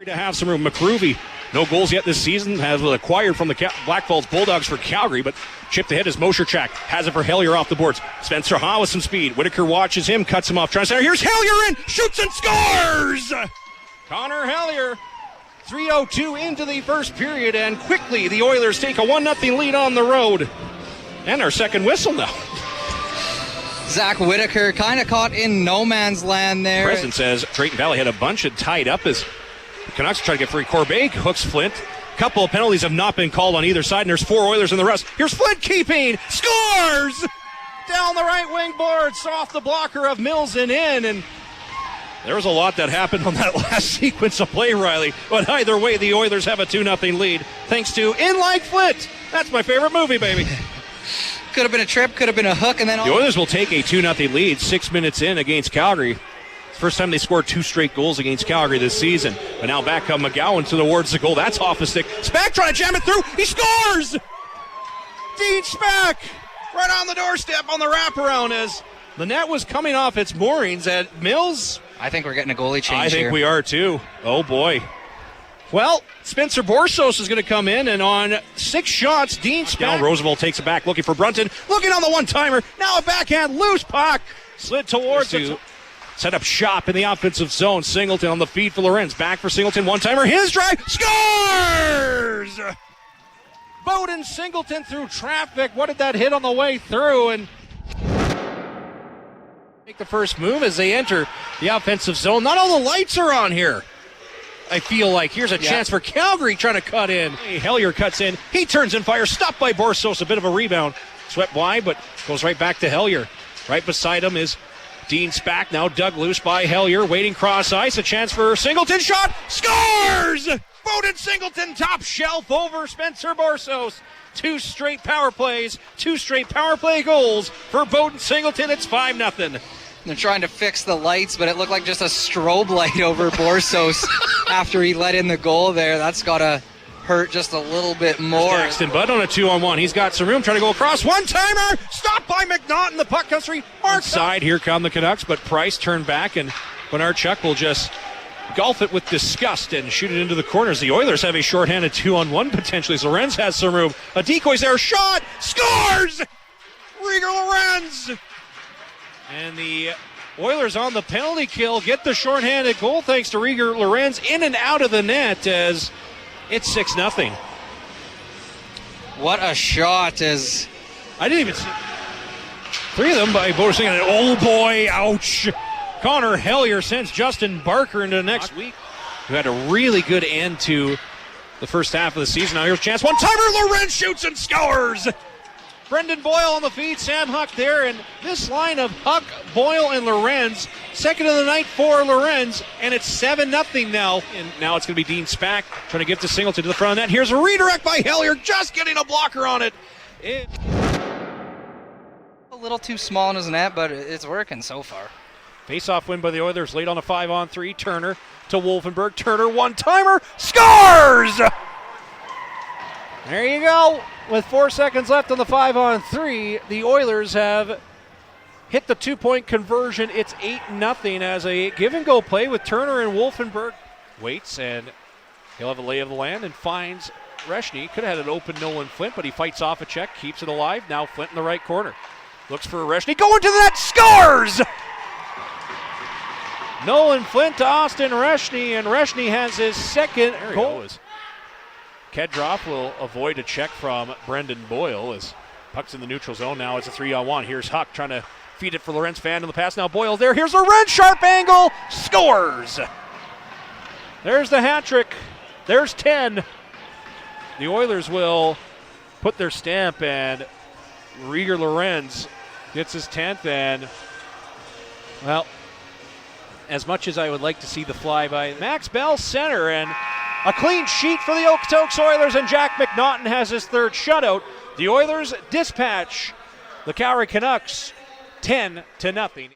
To have some room. McCroovy, no goals yet this season, has acquired from the Black Falls Bulldogs for Calgary, but chipped ahead is Mosherchak, has it for Hellyer off the boards. Spencer Ha with some speed. Whitaker watches him, cuts him off, trying to center. Here's Hellyer in, shoots and scores! Conyr Hellyer, 3:02 into the first period, and quickly the Oilers take a 1-0 lead on the road. And our second whistle now. Zach Whitaker kind of caught in no man's land there. President says Drayton Valley had a bunch of tied up as the Canucks try to get free. Corbeil hooks Flint. A couple of penalties have not been called on either side, and there's 4 Oilers in the rest. Here's Flint keeping, scores! Down the right wing boards, off the blocker of Mills and in, and there was a lot that happened on that last sequence of play, Riley. But either way, the Oilers have a 2-0 lead, thanks to In Like Flint. That's my favorite movie, baby. Could have been a trip, could have been a hook, and then the Oilers will take a 2-0 lead 6 minutes in against Calgary. First time they scored 2 straight goals against Calgary this season. But now back come McGowan towards the goal. That's off the stick. Spak trying to jam it through. He scores! Dean Spak right on the doorstep on the wraparound as the net was coming off its moorings at Mills. I think we're getting a goalie change here. I think we are too. Oh boy. Well, Spencer Borsos is going to come in, and on 6 shots, Dean Spak. Now Roosevelt takes it back, looking for Brunton. Looking on the one-timer. Now a backhand loose puck. Slid towards it. Set up shop in the offensive zone. Singleton on the feed for Lorenz. Back for Singleton. One-timer. His drive. Scores! Bowden Singleton through traffic. What did that hit on the way through? And make the first move as they enter the offensive zone. Not all the lights are on here. I feel like here's a chance for Calgary trying to cut in. Hellyer cuts in. He turns and fires. Stopped by Borsos. A bit of a rebound. Swept wide, but goes right back to Hellyer. Right beside him is Dean Spak, now dug loose by Hellyer, waiting cross ice, a chance for Singleton, shot, scores! Bowden Singleton, top shelf over Spencer Borsos. 2 straight power plays, 2 straight power play goals for Bowden Singleton. It's 5-0. They're trying to fix the lights, but it looked like just a strobe light over Borsos after he let in the goal there. That's got to hurt just a little bit more. Daxton Budd on a 2-on-1. He's got some room, trying to go across. One-timer! Stopped by McNaughton. The puck comes free. Inside, here come the Canucks, but Price turned back, and Bonarchuk will just golf it with disgust and shoot it into the corners. The Oilers have a shorthanded 2-on-1 potentially. Lorenz has some room. A decoy's there. Shot! Scores! Rieger Lorenz! And the Oilers on the penalty kill get the shorthanded goal thanks to Rieger Lorenz in and out of the net as it's 6-0. What a shot as I didn't even see 3 of them by Bowden Singleton. Oh boy, ouch. Conyr Hellyer sends Justin Barker into the next week, who had a really good end to the first half of the season. Now here's a chance. One-timer, Lorenz shoots and scores. Brendan Boyle on the feed, Sam Huck there, and this line of Huck, Boyle, and Lorenz, second of the night for Lorenz, and it's 7-0 now. And now it's going to be Dean Spak trying to get to Singleton to the front of the net. Here's a redirect by Hellyer, just getting a blocker on it. A little too small in his net, but it's working so far. Face-off win by the Oilers, late on a 5-on-3. Turner to Wolfenberg. Turner, one-timer, scores! There you go. With 4 seconds left on the 5-on-3, the Oilers have hit the 2-point conversion. It's 8-0 as a give-and-go play with Turner and Wolfenberg. Waits, and he'll have a lay of the land and finds Reshny. Could have had an open Nolan Flint, but he fights off a check, keeps it alive. Now Flint in the right corner. Looks for Reshny. Going to the net, scores! Nolan Flint to Austin Reshny, and Reshny has his second goal. Kedroff will avoid a check from Brendan Boyle as puck's in the neutral zone. Now it's a 3-on-1. Here's Huck trying to feed it for Lorenz. Fan in the pass. Now Boyle there. Here's Lorenz. Sharp angle. Scores. There's the hat trick. There's 10. The Oilers will put their stamp, and Rieger Lorenz gets his 10th. And, well, as much as I would like to see the flyby, Max Bell center, and a clean sheet for the Okotoks Oilers, and Jack McNaughton has his 3rd shutout. The Oilers dispatch the Calgary Canucks 10-0.